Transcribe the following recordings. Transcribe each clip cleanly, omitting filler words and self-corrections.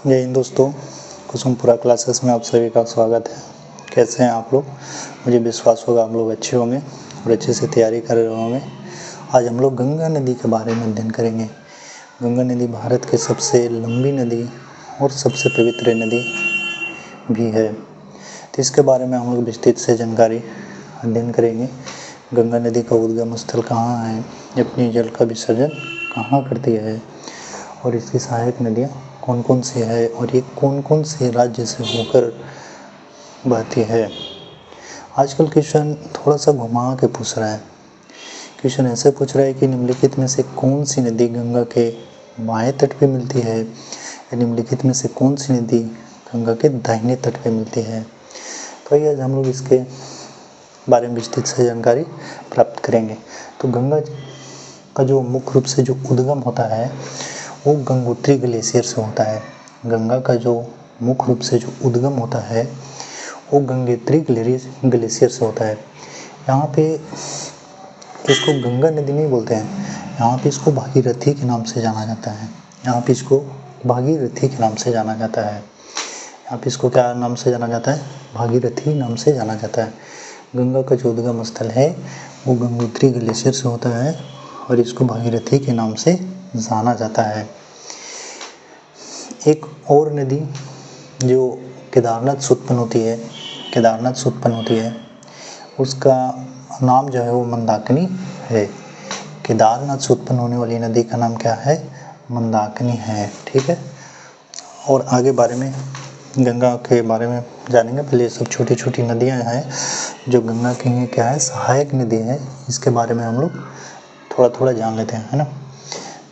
जय हिंद दोस्तों, कुसुमपुरा क्लासेस में आप सभी का स्वागत है। कैसे हैं आप लोग? मुझे विश्वास होगा आप लोग अच्छे होंगे और अच्छे से तैयारी कर रहे होंगे। आज हम लोग गंगा नदी के बारे में अध्ययन करेंगे। गंगा नदी भारत की सबसे लंबी नदी और सबसे पवित्र नदी भी है, तो इसके बारे में हम लोग विस्तृत से जानकारी अध्ययन करेंगे। गंगा नदी का उद्गम स्थल कहाँ है, अपनी जल का विसर्जन कहाँ करती है और इसकी सहायक नदियाँ कौन कौन सी है और ये कौन कौन से राज्य से होकर बहती है। आजकल क्वेश्चन थोड़ा सा घुमा के पूछ रहा है। क्वेश्चन ऐसे पूछ रहा है कि निम्नलिखित में से कौन सी नदी गंगा के बाएं तट पे मिलती है या निम्नलिखित में से कौन सी नदी गंगा के दाहिने तट पे मिलती है। तो ये आज हम लोग इसके बारे में विस्तृत से जानकारी प्राप्त करेंगे। तो गंगा का जो मुख्य रूप से जो उद्गम होता है वो गंगोत्री ग्लेशियर से होता है। गंगा का जो मुख्य रूप से जो उद्गम होता है वो गंगोत्री ग्लेशियर से होता है। यहाँ पे इसको गंगा नदी नहीं बोलते हैं, यहाँ पे इसको भागीरथी के नाम से जाना जाता है। यहाँ पे इसको भागीरथी के नाम से जाना जाता है। यहाँ पे इसको क्या नाम से जाना जाता है? भागीरथी नाम से जाना जाता है। गंगा का जो उद्गम स्थल है वो गंगोत्री ग्लेशियर से होता है और इसको भागीरथी के नाम से जाना जाता है। एक और नदी जो केदारनाथ से उत्पन्न होती है, उसका नाम जो है वो मंदाकिनी है। केदारनाथ से उत्पन्न होने वाली नदी का नाम क्या है? मंदाकिनी है। ठीक है, और आगे बारे में गंगा के बारे में जानेंगे। पहले सब छोटी छोटी नदियाँ हैं जो गंगा की क्या है, सहायक नदी है। इसके बारे में हम लोग थोड़ा थोड़ा जान लेते हैं, है ना।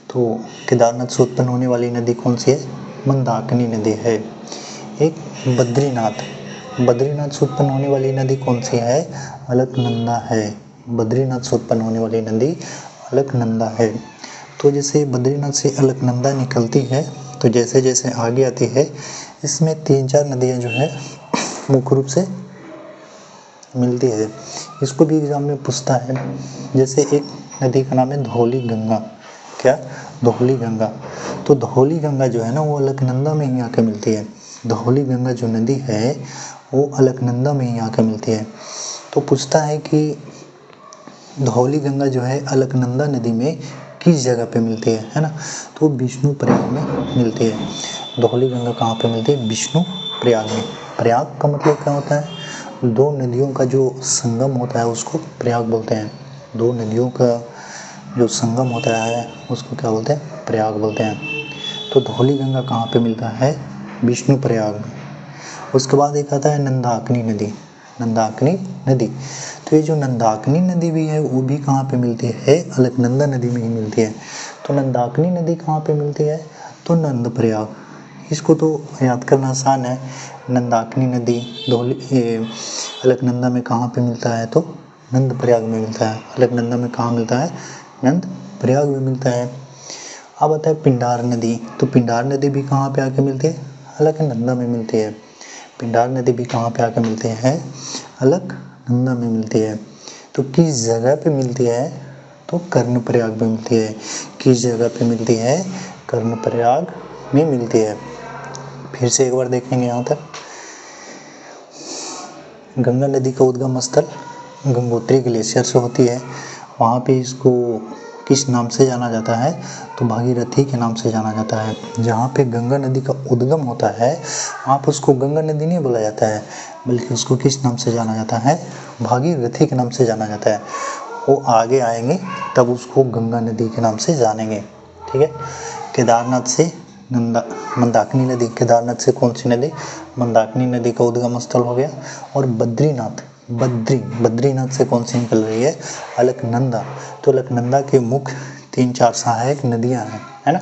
तो केदारनाथ से उत्पन्न होने वाली नदी कौन सी है? मंदाकिनी नदी है। एक बद्रीनाथ से उत्पन्न होने वाली नदी कौन सी है? अलकनंदा है। बद्रीनाथ से उत्पन्न होने वाली नदी अलकनंदा है। तो जैसे बद्रीनाथ से अलकनंदा निकलती है तो जैसे जैसे आगे आती है इसमें 3-4 नदियाँ जो है मुख्य रूप से मिलती है। इसको भी एग्जाम में पूछता है। जैसे एक नदी का नाम है धौली गंगा। क्या? धौली गंगा। तो धौली गंगा जो है ना वो अलकनंदा में ही आके मिलती है। धौली गंगा जो नदी है वो अलकनंदा में ही आके मिलती है। तो पूछता है कि धौली गंगा जो है अलकनंदा नदी में किस जगह पे मिलती है ना। तो विष्णु प्रयाग में मिलती है। धौली गंगा कहाँ पे मिलती है? विष्णु प्रयाग में। प्रयाग का मतलब क्या होता है? दो नदियों का जो संगम होता है उसको प्रयाग बोलते हैं। दो नदियों का जो संगम होता है उसको क्या बोलते हैं? प्रयाग बोलते हैं। तो धौली गंगा कहाँ पे मिलता है? विष्णु प्रयाग में। उसके बाद एक आता है नंदाकिनी नदी। तो ये जो नंदाकिनी नदी भी है वो भी कहाँ पे मिलती है? अलकनंदा नदी में ही मिलती है। तो नंदाकिनी नदी कहाँ पे मिलती है? तो नंद प्रयाग। इसको तो याद करना आसान है। नंदाकिनी नदी अलकनंदा में कहाँ पे मिलता है? तो नंद प्रयाग में मिलता है। अलकनंदा में कहाँ मिलता है? नंद प्रयाग में मिलता है। अब आता है पिंडार नदी। तो पिंडार नदी भी कहाँ पे आके मिलती है? अलकनंदा में मिलती है। पिंडार नदी भी कहाँ पे आके मिलती है? अलकनंदा में मिलती है। तो किस जगह पे मिलती है? तो कर्णप्रयाग में मिलती है। किस जगह पे मिलती है? कर्णप्रयाग में मिलती है। फिर से एक बार देखेंगे यहाँ तक। गंगा नदी का उद्गम स्थल गंगोत्री ग्लेशियर से होती है। वहाँ पे इसको किस नाम से जाना जाता है? तो भागीरथी के नाम से जाना जाता है। जहाँ पे गंगा नदी का उद्गम होता है वहाँ पर उसको गंगा नदी नहीं बोला जाता है, बल्कि उसको किस नाम से जाना जाता है? भागीरथी के नाम से जाना जाता है। वो आगे आएंगे तब उसको गंगा नदी के नाम से जानेंगे। ठीक है। केदारनाथ से मंदाकिनी नदी। केदारनाथ से कौन सी नदी? मंदाकिनी नदी का उद्गम स्थल हो गया। और बद्रीनाथ से कौन सी निकल रही है? अलकनंदा। तो अलकनंदा के मुख्य 3-4 सहायक नदियां हैं, है ना।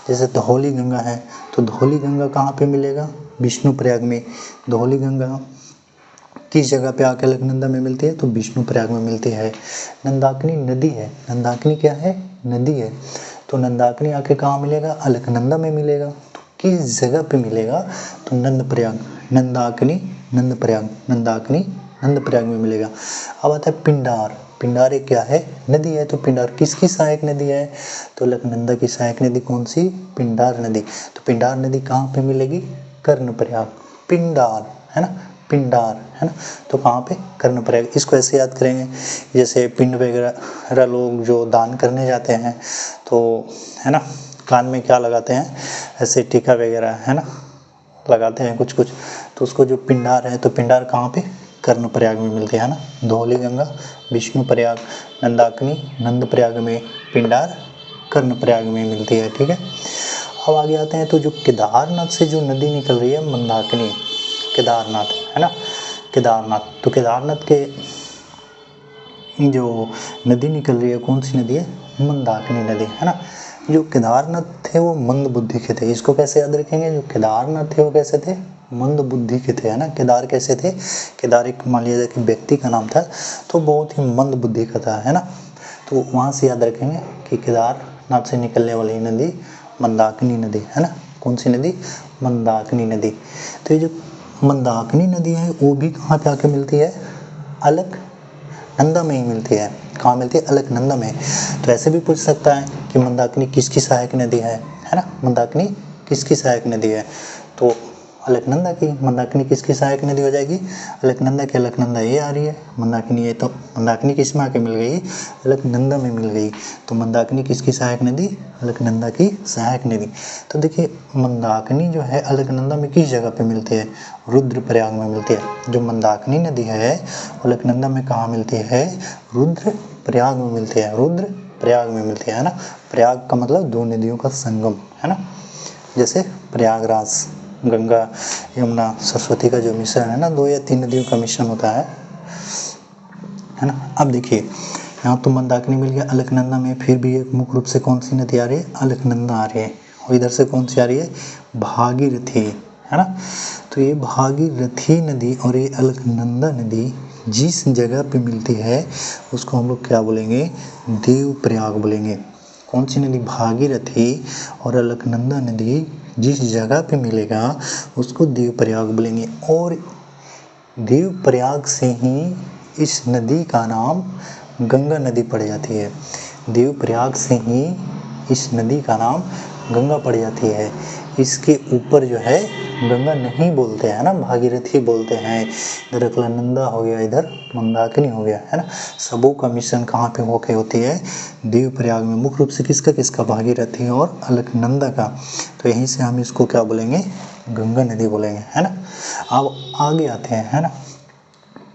जैसे धौली गंगा है, तो धौली गंगा कहाँ पे मिलेगा? विष्णु प्रयाग में। धौली गंगा किस जगह पे आके अलकनंदा में मिलती है? तो विष्णु प्रयाग में मिलती है। नंदाकिनी नदी है। नंदाकिनी क्या है? नदी है। तो नंदाकिनी आके कहाँ मिलेगा? अलकनंदा में मिलेगा। तो किस जगह पे मिलेगा? तो नंद प्रयाग। नंदाकिनी नंद प्रयाग में मिलेगा। अब आता है पिंडार। पिंडार एक क्या है, नदी है। तो पिंडार किसकी सहायक नदी है, तो अलकनंदा की सहायक नदी कौन सी, पिंडार नदी। तो पिंडार नदी कहाँ पे मिलेगी, कर्णप्रयाग। पिंडार है ना, पिंडार है ना, तो कहाँ पे, कर्णप्रयाग। इसको ऐसे याद करेंगे, जैसे पिंड वगैरह लोग जो दान करने जाते हैं तो है ना, कान में क्या लगाते हैं, ऐसे टीका वगैरह है ना लगाते हैं कुछ कुछ, तो उसको जो पिंडार है, तो पिंडार कहाँ पे, कर्णप्रयाग में मिलती है ना। धौली गंगा विष्णु प्रयाग, नंदाकिनी नंद प्रयाग में, पिंडार कर्णप्रयाग में मिलती है। ठीक है, अब आगे आते हैं। तो जो केदारनाथ से जो नदी निकल रही है मंदाकिनी, केदारनाथ है ना, केदारनाथ, तो केदारनाथ के जो नदी निकल रही है कौन सी नदी है, मंदाकिनी नदी है ना। जो केदारनाथ थे वो मंद बुद्धि के थे, इसको कैसे याद रखेंगे, जो केदारनाथ थे वो कैसे थे, मंद बुद्धि के थे है ना। केदार कैसे थे, केदार एक मान लिया जाए कि व्यक्ति का नाम था, तो बहुत ही मंद बुद्धि का था है ना। तो वहाँ से याद रखेंगे कि केदारनाथ से निकलने वाली नदी मंदाकिनी नदी है ना। कौन सी नदी, मंदाकिनी नदी। तो ये जो मंदाकिनी नदी है वो भी कहाँ पे आके मिलती है, अलकनंदा में ही मिलती है। कहाँ मिलती है, अलकनंदा में। तो ऐसे भी पूछ सकता है कि मंदाकिनी किसकी सहायक नदी है ना। मंदाकिनी किसकी सहायक नदी है, तो अलकनंदा की। मंदाकिनी किसकी सहायक नदी हो जाएगी, अलकनंदा की। अलकनंदा ये आ रही है, मंदाकिनी ये, तो मंदाकिनी किस में आके मिल गई, अलकनंदा में मिल गई। तो मंदाकिनी किसकी सहायक नदी, अलकनंदा की सहायक नदी। तो देखिए मंदाकिनी जो है अलकनंदा में किस जगह पे मिलती है, रुद्रप्रयाग में मिलती है। जो मंदाकिनी नदी है अलकनंदा में कहाँ मिलती है, रुद्रप्रयाग में मिलती है, रुद्रप्रयाग में मिलती है ना। प्रयाग का मतलब दो नदियों का संगम है ना, जैसे प्रयागराज, गंगा यमुना सरस्वती का जो मिश्रण है ना, 2 या 3 नदियों का मिश्रण होता है ना। अब देखिए यहाँ तो मंदाकिनी मिल गया अलकनंदा में, फिर भी एक मुख्य रूप से कौन सी नदी आ रही है, अलकनंदा आ रही है। और इधर से कौन सी आ रही है, भागीरथी है ना। तो ये भागीरथी नदी और ये अलकनंदा नदी जिस जगह पे मिलती है उसको हम लोग क्या बोलेंगे, देवप्रयाग बोलेंगे। कौन सी नदी, भागीरथी और अलकनंदा नदी जिस जगह पे मिलेगा उसको देवप्रयाग बोलेंगे। और देवप्रयाग से ही इस नदी का नाम गंगा नदी पड़ जाती है। देवप्रयाग से ही इस नदी का नाम गंगा पड़ जाती है। इसके ऊपर जो है गंगा नहीं बोलते हैं ना, भागीरथी बोलते हैं। इधर अलकनंदा हो गया, इधर मंदाकिनी हो गया है ना। सबों का मिश्रण कहाँ पे होके होती है, देवप्रयाग में। मुख्य रूप से किसका किसका, भागीरथी और अलकनंदा का। तो यहीं से हम इसको क्या बोलेंगे, गंगा नदी बोलेंगे है ना। अब आगे आते हैं है ना।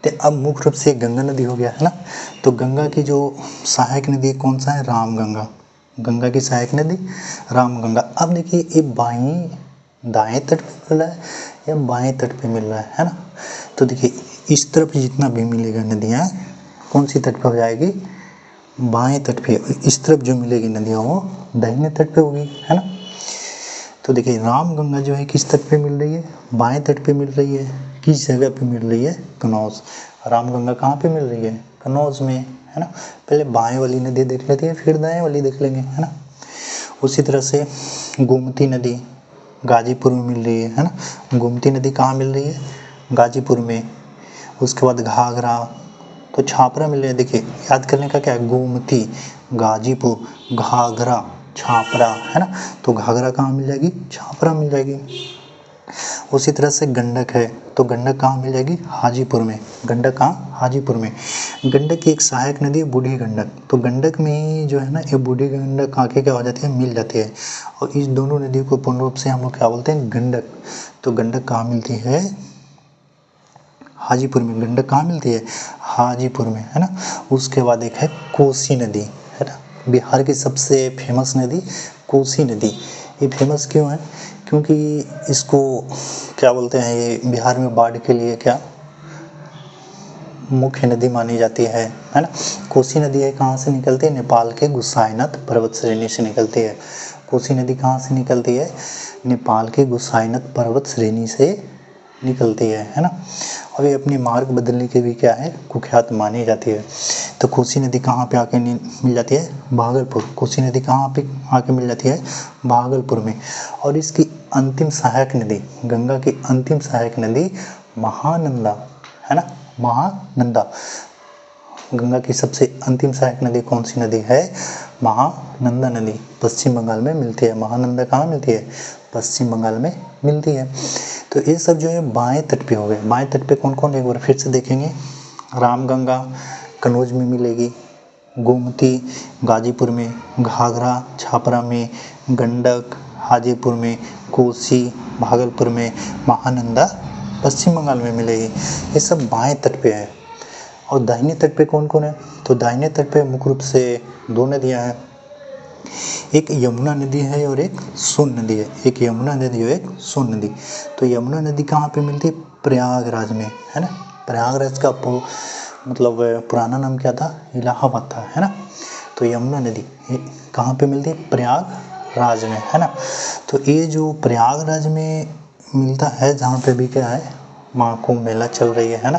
तो अब मुख्य रूप से गंगा नदी हो गया है ना। तो गंगा की जो सहायक नदी कौन सा है, रामगंगा। गंगा की सहायक नदी रामगंगा। अब देखिए ये दाएं तट पे मिल रहा है या बाएं तट पे मिल रहा है ना। तो देखिए इस तरफ जितना भी मिलेगा नदियाँ कौन सी तट पे हो जाएगी, बाएं तट पे। इस तरफ जो मिलेगी नदियाँ वो दाहिने तट पे होगी है ना। तो देखिए रामगंगा जो है किस तट पे मिल रही है, बाएं तट पे मिल रही है। किस जगह पे मिल रही है, कनौज। रामगंगा कहाँ पे मिल रही है, कनौज में है ना। पहले बाएं वाली नदी देख लेते हैं फिर दाएं वाली देख लेंगे है ना। उसी तरह से गोमती नदी गाजीपुर में मिल रही है ना। गोमती नदी कहाँ मिल रही है, गाजीपुर में। उसके बाद घाघरा तो छापरा मिल रही है। देखिए याद करने का क्या है, गोमती, गाजीपुर, घाघरा, छापरा है ना। तो घाघरा कहाँ मिल जाएगी, छापरा मिल जाएगी। उसी तरह से गंडक है, तो गंडक कहाँ मिल जाएगी, हाजीपुर में। गंडक कहाँ, हाजीपुर में। गंडक की एक सहायक नदी है बूढ़ी गंडक। तो गंडक में ही जो है ना ये बूढ़ी गंडक आके क्या हो जाती है, मिल जाती है। और इस दोनों नदियों को पूर्ण रूप से हम लोग क्या बोलते हैं, गंडक। तो गंडक कहाँ मिलती है, हाजीपुर में। गंडक कहाँ मिलती है, हाजीपुर में है ना। उसके बाद एक है कोसी नदी है ना, बिहार की सबसे फेमस नदी कोसी नदी। ये फेमस क्यों है, क्योंकि इसको क्या बोलते हैं, ये बिहार में बाढ़ के लिए क्या मुख्य नदी मानी जाती है ना। कोसी नदी है कहाँ से निकलती है, नेपाल के गोसाईनाथ पर्वत श्रेणी से निकलती है। कोसी नदी कहाँ से निकलती है, नेपाल के गोसाईनाथ पर्वत श्रेणी से निकलती है ना। और ये अपनी मार्ग बदलने के भी क्या है, कुख्यात मानी जाती है। तो कोसी नदी कहाँ पे आके मिल जाती है, भागलपुर। कोसी नदी कहाँ पे आके मिल जाती है, भागलपुर में। और इसकी अंतिम सहायक नदी, गंगा की अंतिम सहायक नदी महानंदा है ना, महानंदा। गंगा की सबसे अंतिम सहायक नदी कौन सी नदी है? महानंदा नदी, पश्चिम बंगाल में मिलती है। महानंदा कहाँ मिलती है? पश्चिम बंगाल में मिलती है। तो ये सब जो है बाएं तट पे हो गए। बाएं तट पे कौन कौन, एक बार फिर से देखेंगे। रामगंगा कन्नौज में मिलेगी, गोमती गाजीपुर में, घाघरा छापरा में, गंडक हाजीपुर में, कोसी भागलपुर में, महानंदा पश्चिम बंगाल में मिलेगी। ये सब बाएं तट पे है। और दाहिने तट पे कौन कौन है? तो दाहिने तट पे मुख्य रूप से दो नदियां हैं, एक यमुना नदी है और एक सोन नदी है। एक यमुना नदी और एक सोन नदी। तो यमुना नदी कहाँ पे मिलती है? प्रयागराज में, है ना। प्रयागराज का मतलब पुराना नाम क्या था? इलाहाबाद था, है ना। तो यमुना नदी कहाँ पे मिलती है? प्रयागराज में, है ना। तो ये जो प्रयागराज में मिलता है, जहाँ पे भी क्या है, महाकुंभ मेला चल रही है ना।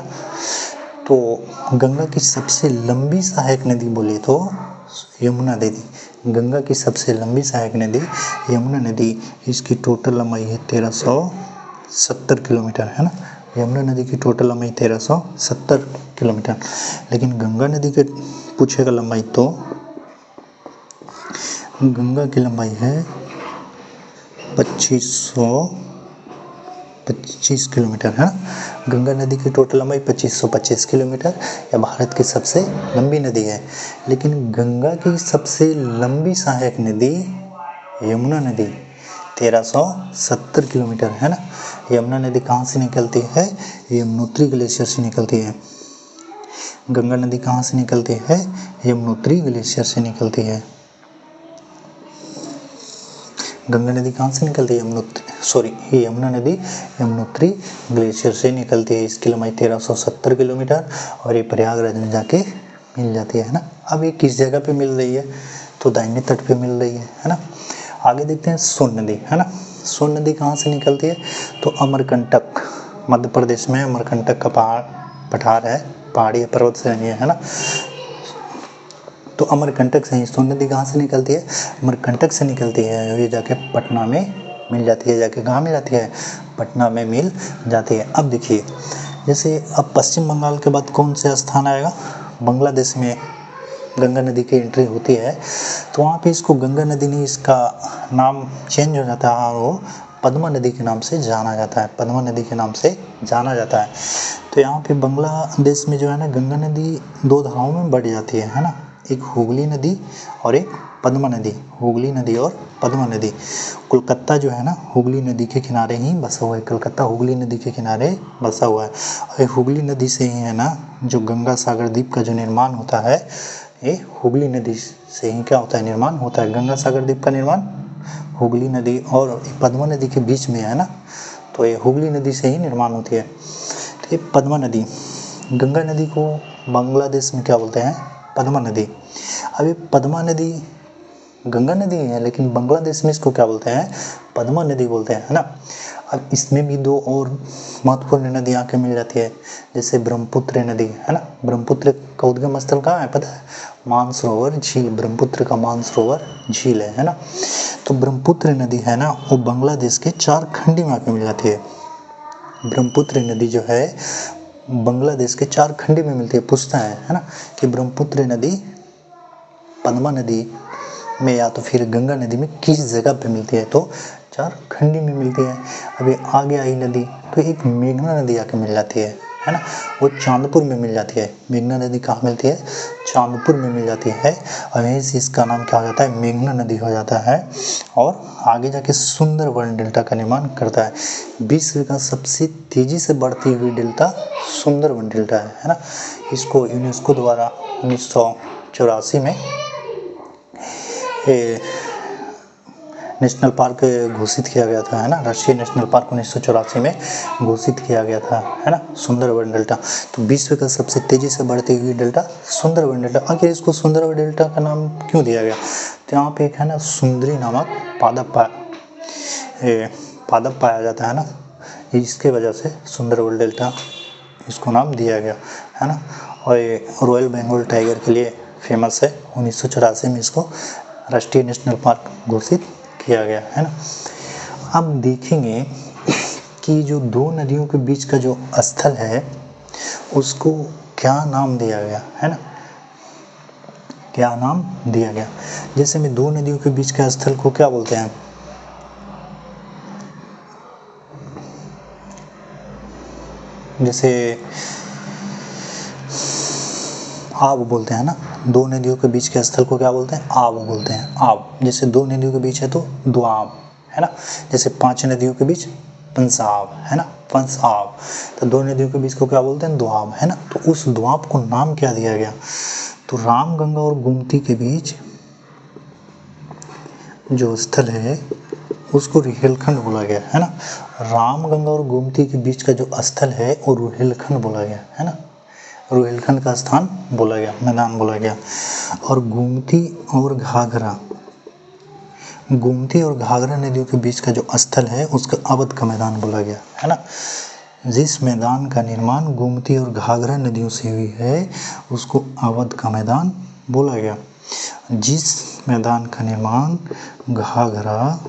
तो गंगा की सबसे लंबी सहायक नदी बोली तो यमुना नदी। गंगा की सबसे लंबी सहायक नदी यमुना नदी। इसकी टोटल लंबाई है 1370 किलोमीटर, है ना। यमुना नदी की टोटल लंबाई 1370 किलोमीटर। लेकिन गंगा नदी के पूछेगा लंबाई, तो गंगा की लंबाई है 2525 किलोमीटर, है ना। गंगा नदी की टोटल लंबाई 2525 किलोमीटर। यह भारत की सबसे लंबी नदी है। लेकिन गंगा की सबसे लंबी सहायक नदी यमुना नदी 1370 किलोमीटर, है ना। यमुना नदी कहाँ से निकलती है? यमुनोत्री ग्लेशियर से निकलती है। गंगा नदी कहाँ से निकलती है? यमुनोत्री ग्लेशियर से निकलती है। गंगा नदी कहाँ से निकलती है? यमुना नदी यमुनोत्री ग्लेशियर से निकलती है। इसकी लंबाई 1370 किलोमीटर और ये प्रयागराज में जाके मिल जाती है ना। अब ये किस जगह पे मिल रही है? तो दाहिने तट पे मिल रही है ना। आगे देखते हैं सोन नदी, है ना। सोन नदी कहाँ से निकलती है? तो अमरकंटक, मध्य प्रदेश में अमरकंटक का पठार है, पहाड़ी पर्वत श्रेणी है ना। तो अमरकंटक से ही सोन नदी कहाँ से निकलती है? अमरकंटक से निकलती है और ये जाके पटना में मिल जाती है। जाके कहाँ मिल जाती है? पटना में मिल जाती है। अब देखिए, जैसे अब पश्चिम बंगाल के बाद कौन से स्थान आएगा? बांग्लादेश में गंगा नदी की एंट्री होती है, तो वहाँ पे इसको गंगा नदी नहीं, इसका नाम चेंज हो जाता है और वो पद्मा नदी के नाम से जाना जाता है। पद्मा नदी के नाम से जाना जाता है। तो यहाँ पे बांग्लादेश में जो है ना, गंगा नदी दो धाराओं में बढ़ जाती है ना। एक हुगली नदी और एक पद्मा नदी। हुगली नदी और पद्मा नदी। कोलकाता जो है ना, हुगली नदी के किनारे ही बसा हुआ है। कलकत्ता हुगली नदी के किनारे बसा हुआ है। और हुगली नदी से ही है ना, जो गंगा सागर द्वीप का जो निर्माण होता है, ये हुगली नदी से ही क्या होता है? निर्माण होता है। गंगा सागर द्वीप का निर्माण हुगली नदी और पद्मा नदी के बीच में है ना। तो ये हुगली नदी से ही निर्माण होती है। तो ये पद्मा नदी, गंगा नदी को बांग्लादेश में क्या बोलते हैं? पद्मा नदी। अब ये पद्मा नदी गंगा नदी है, लेकिन बांग्लादेश में इसको क्या बोलते हैं? पद्मा नदी बोलते हैं, है ना। अब इसमें भी दो और महत्वपूर्ण नदी आके मिल जाती है, जैसे ब्रह्मपुत्र नदी, है ना। ब्रह्मपुत्र का उद्गम स्थल कहाँ है पता है? मानसरोवर झील। ब्रह्मपुत्र का मानसरोवर झील है ना। तो ब्रह्मपुत्र नदी है ना, वो बांग्लादेश के चारखंडी में आके मिल जाती है। ब्रह्मपुत्र नदी जो है बांग्लादेश के चारखंडी में मिलती है। पूछता है ना, कि ब्रह्मपुत्र नदी पद्मा नदी में या तो फिर गंगा नदी में किस जगह पे मिलती है? तो झारखंडी में मिलती है। अभी आगे आई नदी, तो एक मेघना नदी आके मिल जाती है ना। वो चांदपुर में मिल जाती है। मेघना नदी कहाँ मिलती है? चांदपुर में मिल जाती है। और यहीं से इसका नाम क्या हो जाता है? मेघना नदी हो जाता है। और आगे जाके सुंदरवन डेल्टा का निर्माण करता है। विश्व का सबसे तेजी से बढ़ती हुई डेल्टा सुंदरवन डेल्टा है ना। इसको यूनेस्को द्वारा 1984 में नेशनल पार्क घोषित किया गया था, है ना। राष्ट्रीय नेशनल पार्क 1984 में घोषित किया गया था, है ना, सुंदरवन डेल्टा। तो विश्व का सबसे तेजी से बढ़ती हुई डेल्टा सुंदरवन डेल्टा। आखिर इसको सुंदरवन डेल्टा का नाम क्यों दिया गया? तो यहाँ पे एक है ना, सुंदरी नामक पादप पाया जाता है ना, इसके वजह से सुंदरवन डेल्टा इसको नाम दिया गया, है ना। और ये रॉयल बंगाल टाइगर के लिए फेमस है। 1984 में इसको राष्ट्रीय नेशनल पार्क घोषित किया गया, है ना। अब देखेंगे कि जो दो नदियों के बीच का जो स्थल है, उसको क्या नाम दिया गया, है ना। क्या नाम दिया गया। जैसे में दो नदियों के बीच के स्थल को क्या बोलते हैं, जैसे आब बोलते हैं ना, दो नदियों के बीच के स्थल को क्या बोलते हैं, आब बोलते हैं, आब। जैसे दो नदियों के बीच है तो दोआब है ना। जैसे 5 नदियों के बीच पंसाब है ना, पंसाब। तो दो नदियों के बीच को क्या बोलते हैं, दोआब है ना। तो उस दोआब को नाम क्या दिया गया, तो राम गंगा और गोमती के बीच जो स्थल है उसको रुहेलखंड बोला गया है ना। राम गंगा और गोमती के बीच का जो स्थल है वो रुहेलखंड बोला गया है ना, रुहेलखंड का स्थान बोला गया, मैदान बोला गया। और गोमती और घाघरा नदियों के बीच का जो स्थल है उसका अवध का मैदान बोला गया है ना। जिस मैदान का निर्माण गोमती और घाघरा नदियों से हुई है उसको अवध का मैदान बोला गया। जिस मैदान का निर्माण घाघरा